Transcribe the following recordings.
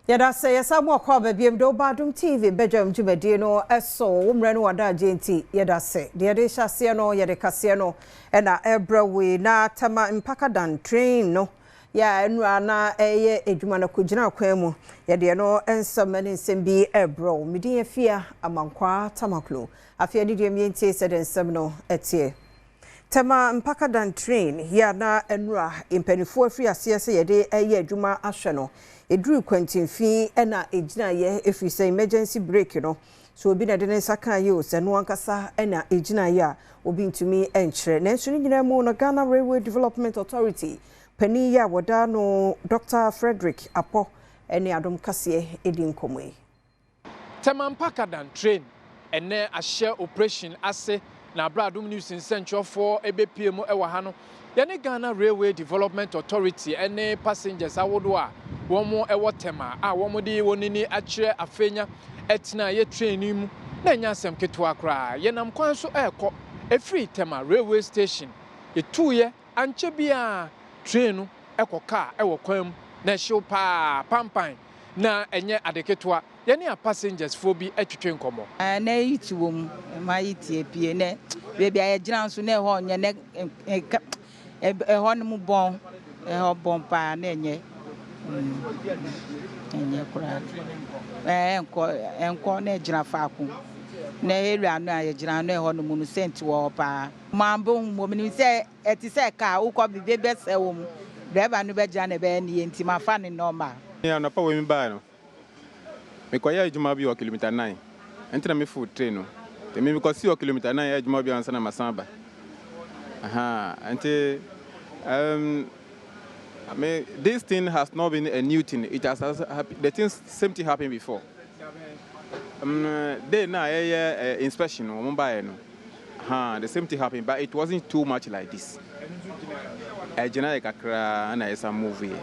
Yada say Samuel Cobb BM do Badwam TV Badwam Jumedi no eso umre no wada agenti yada say de yade hyase no yade kase no na ebra we na tama mpakadan train no ya enura na eye edwuma na kugina kwan mu yade no ensamani nsembi ebra midi afia amankwa tamaklo afia de dem yenti se den nsem no etie tama mpakadan train ya na enura impenifo afia ase yade eye edwuma ahwe no edru kwantinfi na ejina ye efisa emergency break no so obi na de ne saka ye o se no ankasa na ejina ye a obi ntumi enkyere na nso nyina mu no Ghana Railway Development Authority pani ya woda no Dr. Frederick Apo ene Adom kase edi nkomwe Temampakadan train ene ahye operation ase na Badwam news central for ebepiem ewa ha no yene Ghana Railway Development Authority ene passengers awodo a womo ewo tema a womo de wonini akire afenya etina ye train mu na nya asem keto akra ye nam kwan so ekọ efri tema railway station etuye anche bia train no ekọ car ewo kwan mu na hyew pa pampan na enye adeketo ye ne passengers fo bi etwetwe nkomo na yiti wom ma yiti epie ne bia ya gina so na ho nye ne ho no mu bon ho bon pa na enye enye kura enko na gina faako na elu anu a gina no ho no mu no senti wo pa mambo mo mi se eti se ka ukọ bibe bese wo mu driver no be gina na be ne enti ma fa ne normal ya na pa we mi ba no me kwa ya ejuma bi o kilometer 9 entra me full train no te me because si o kilometer 9 ya ejuma bi ansa na masamba ante I mean, this thing has not been a new thing. It has happened. The thing same thing happened before. They now inspection or Mumbai the same thing happened, but it wasn't too much like this. Generic Accra and it's a movie.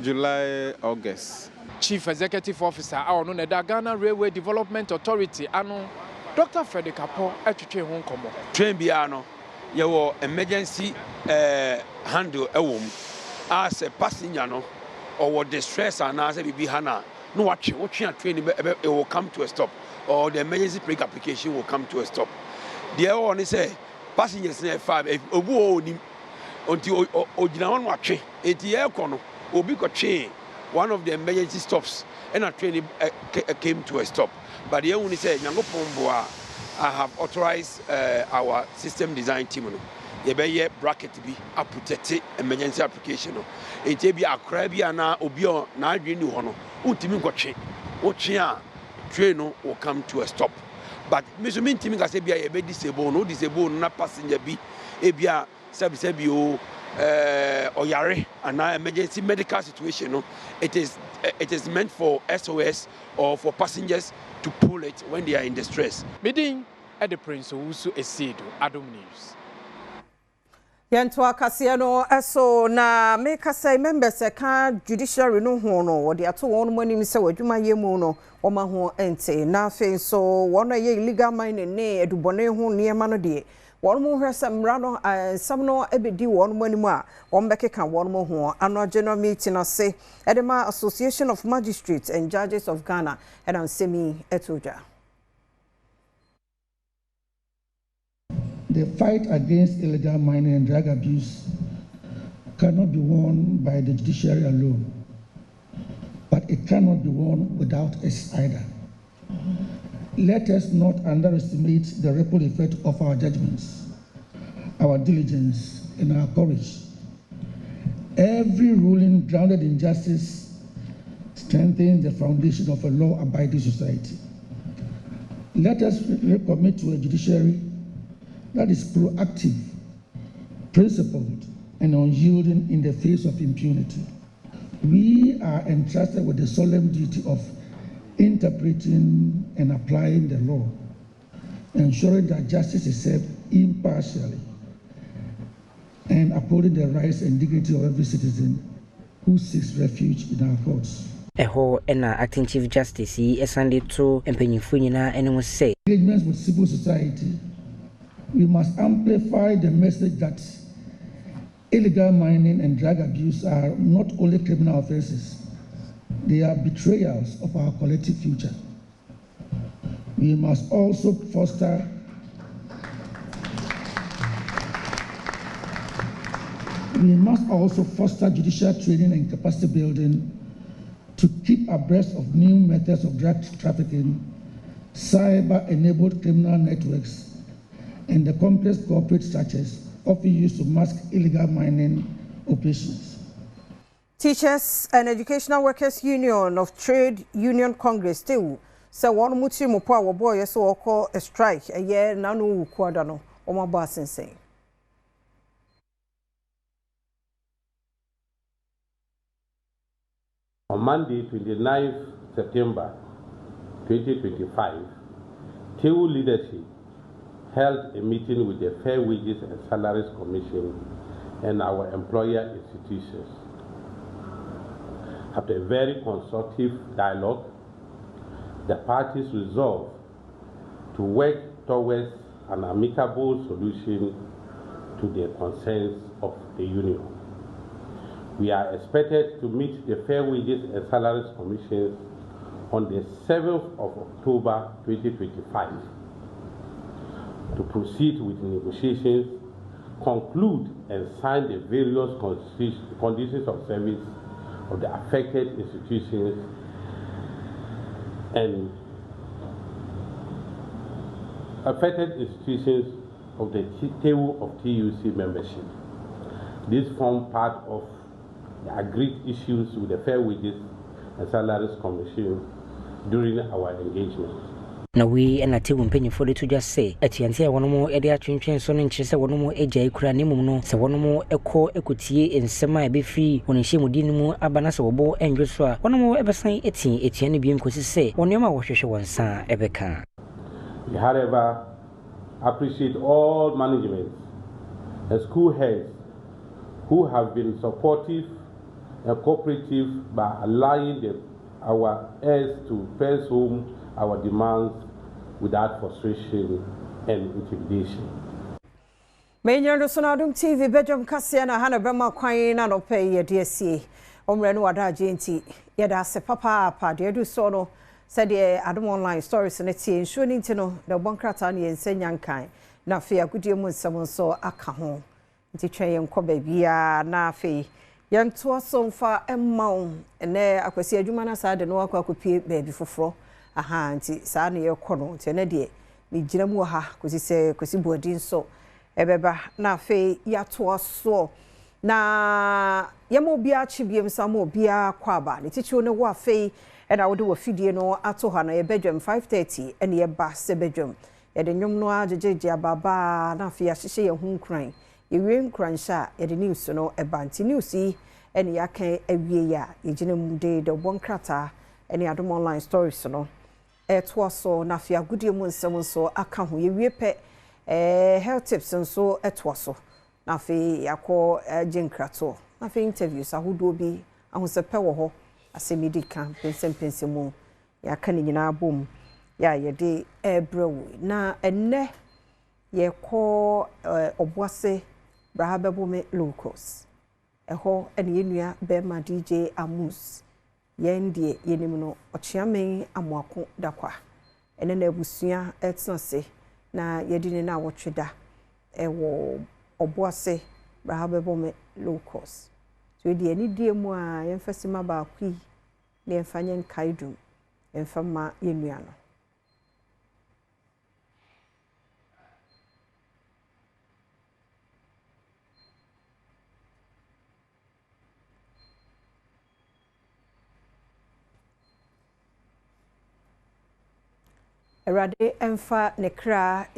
July, August. Chief Executive Officer our no the Ghana Railway Development Authority ano Dr. Frederick Apo etwetwe ho nkomo. Train bia no ye wo emergency handle ewom as a passenger no or distress and as a baby hana no watching train it will come to a stop or the emergency brake application will come to a stop. The other one is say passengers near 5 if obu oni until ojina one watching it the aircon obi ko train one of the emergency stops and a train came to a stop, but the only say I have authorized our system design team ye be bracket be a protect emergency application no enti bi akra bi ana obi o na adwenu ho no untimi nkotwe otwe a train no will come to a stop, but me so mentimi ka se bia ye be disable no na passenger bi e bia sebi o oyare ana emergency medical situation no it is meant for SOS or for passengers to pull it when they are in distress. Meeting at the Prince Usu Esido Adom News. Yentwa kase no eso na make say members ka judiciary no ho no wo de ato won manim se wadwuma ye mu no wo ma ho ente na fe so won ye illegal mining ne edubone ho niema no de won mo hwese mra no sam no ebedi won manim a won bekeka won mo ho ano general meeting ase edema Association of Magistrates and Judges of Ghana and ansemi etoja. The fight against illegal mining and drug abuse cannot be won by the judiciary alone, but it cannot be won without us either. Let us not underestimate the ripple effect of our judgments, our diligence, and our courage. Every ruling grounded in justice strengthens the foundation of a law-abiding society. Let us recommit to a judiciary that is proactive, principled, and unyielding in the face of impunity. We are entrusted with the solemn duty of interpreting and applying the law, ensuring that justice is served impartially, and upholding the rights and dignity of every citizen who seeks refuge in our courts. Eho ena acting chief justice esande to empenyifo nyina ene say engagements with civil society. We must amplify the message that illegal mining and drug abuse are not only criminal offenses, They are betrayals of our collective future. We must also foster judicial training and capacity building to keep abreast of new methods of drug trafficking, cyber-enabled criminal networks, and the complex corporate structures often used to mask illegal mining operations. Teachers and Educational Workers Union of Trade Union Congress too. So one muti mo pa wo boy so call a strike a year nanu kwada no o ma ba sense. On Monday, 29th September 2025, TEU leadership held a meeting with the Fair Wages and Salaries Commission and our employer institutions. After a very constructive dialogue, the parties resolved to work towards an amicable solution to the concerns of the union. We are expected to meet the Fair Wages and Salaries Commission on the 7th of October 2025 to proceed with negotiations, conclude and sign the various conditions of service of the affected institutions and of the TEU of TUC membership. These form part of the agreed issues with the Fair Wages and Salaries Commission during our engagement. Na we and a team penny for it to just say, at Yantia, one more Edia Trinchen, son and Chester, one more Eja, Cranimo, so one more echo equity and semi be free when she would dinner Abanas or Bo and Joshua, one more ever sign 18 being could say, one yama washer one son ever can. We, however, appreciate all management and school heads who have been supportive and cooperative by allowing our heirs to press home our demands without frustration and intimidation. Mayor Adom TV Badwam Kasiana Hana Brema Quine no pay ye DSC. Omreno wada JNT yeda se papa pa de do so no said the Adom online stories and it's ensuring to know the bonkrata ne ensenyankan na fe agudie mu nsam so aka ho. Nti twen enko bia na fe yento asomfa emma ene akwasi adwuma na sa de no akopie baabi foforo. Aha nti saa ne yekɔ no nti ne de me gyina mu ha kosi se kosi bodin so ebeba na fe yato aso na yemo bia chibiem samo bia kwaba ne tichi ne wo afi e na wo de wo fidie no ato ha na ye Badwam 5:30 ene ye ba se Badwam ye de nwom no ajejeje ababa na fe ahihye ye hu nkran ye wie nkran sha ye de news no e ba nti news yi ene yakan awie ya ye gyina mu de bonkrata ene Adom online stories no etwaso na fia gudie mu nsem so aka ho ye wie pe health tips so etwaso na fe yakọ jinkrato na fe interviews ahodo bi ahosepe wo ho asemidi kan pensem mu ya kan nyina bom ya ye de ebrewu na enne ye ko obuase brahabebome locals eho ene yenua bema DJ Amus yendie yenim no ochiamen amoako dakwa ene na abusua etnase na yedine na wotweda ewo oboase brahabebome locals so die ni die mu a yemfasima ba kwi na yemfanyen kaidum yemfama yenua no Erade emfa nekra